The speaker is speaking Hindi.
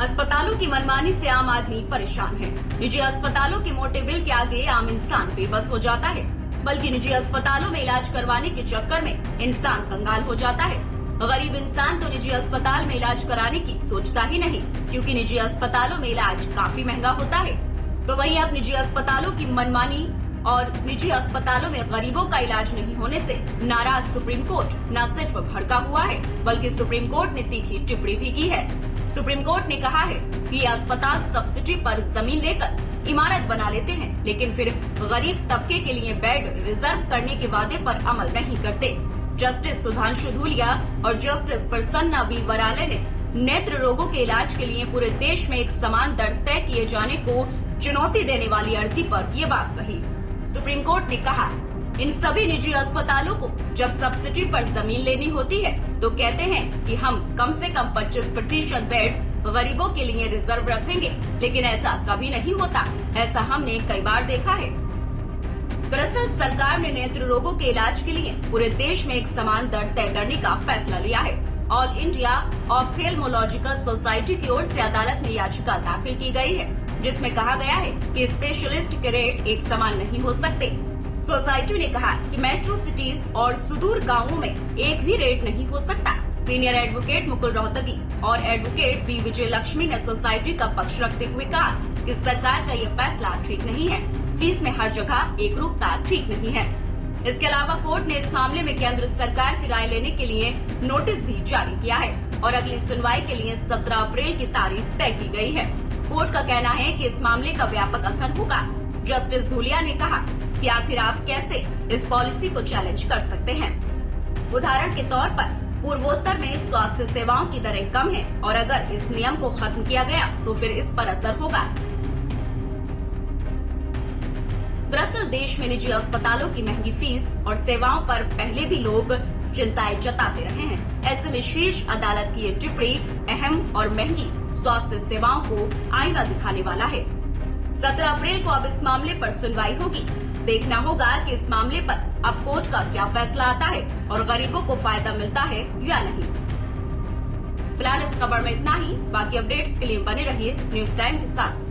अस्पतालों की मनमानी से आम आदमी परेशान है। निजी अस्पतालों के मोटे बिल के आगे आम इंसान बेबस हो जाता है, बल्कि निजी अस्पतालों में इलाज करवाने के चक्कर में इंसान कंगाल हो जाता है। गरीब इंसान तो निजी अस्पताल में इलाज कराने की सोचता ही नहीं, क्योंकि निजी अस्पतालों में इलाज काफी महंगा होता है। तो वहीं अब निजी अस्पतालों की मनमानी और निजी अस्पतालों में गरीबों का इलाज नहीं होने से नाराज सुप्रीम कोर्ट न सिर्फ भड़का हुआ है, बल्कि सुप्रीम कोर्ट ने तीखी टिप्पणी भी की है। सुप्रीम कोर्ट ने कहा है कि ये अस्पताल सब्सिडी पर जमीन लेकर इमारत बना लेते हैं, लेकिन फिर गरीब तबके के लिए बेड रिजर्व करने के वादे पर अमल नहीं करते। जस्टिस सुधांशु धूलिया और जस्टिस प्रसन्ना वी वराले ने नेत्र रोगों के इलाज के लिए पूरे देश में एक समान दर तय किए जाने को चुनौती देने वाली अर्जी पर ये बात कही। सुप्रीम कोर्ट ने कहा, इन सभी निजी अस्पतालों को जब सब्सिडी पर जमीन लेनी होती है तो कहते हैं कि हम कम से कम 25% बेड गरीबों के लिए रिजर्व रखेंगे, लेकिन ऐसा कभी नहीं होता। ऐसा हमने कई बार देखा है। दरअसल सरकार ने नेत्र रोगों के इलाज के लिए पूरे देश में एक समान दर तय करने का फैसला लिया है। ऑल इंडिया ऑप्थेल्मोलॉजिकल सोसाइटी की ओर से अदालत में याचिका दाखिल की गई है, जिसमें कहा गया है कि स्पेशलिस्ट के रेट एक समान नहीं हो सकते। सोसाइटी ने कहा कि मेट्रो सिटीज और सुदूर गांवों में एक भी रेट नहीं हो सकता। सीनियर एडवोकेट मुकुल रोहतगी और एडवोकेट बी विजय लक्ष्मी ने सोसाइटी का पक्ष रखते हुए कहा कि सरकार का ये फैसला ठीक नहीं है। फीस में हर जगह एकरूपता ठीक नहीं है। इसके अलावा कोर्ट ने इस मामले में केंद्र सरकार की राय लेने के लिए नोटिस भी जारी किया है और अगली सुनवाई के लिए 17 अप्रैल की तारीख तय की गई है। कोर्ट का कहना है कि इस मामले का व्यापक असर होगा। जस्टिस धूलिया ने कहा कि आखिर आप कैसे इस पॉलिसी को चैलेंज कर सकते हैं। उदाहरण के तौर पर पूर्वोत्तर में स्वास्थ्य सेवाओं की दरें कम हैं और अगर इस नियम को खत्म किया गया तो फिर इस पर असर होगा। दरअसल देश में निजी अस्पतालों की महंगी फीस और सेवाओं पर पहले भी लोग चिंताएं जताते रहे हैं। ऐसे में शीर्ष अदालत की ये टिप्पणी अहम और महंगी स्वास्थ्य सेवाओं को आईना दिखाने वाला है। 17 अप्रैल को अब इस मामले पर सुनवाई होगी। देखना होगा कि इस मामले पर अब कोर्ट का क्या फैसला आता है और गरीबों को फायदा मिलता है या नहीं। फिलहाल इस खबर में इतना ही। बाकी अपडेट्स के लिए बने रहिए न्यूज टाइम के साथ।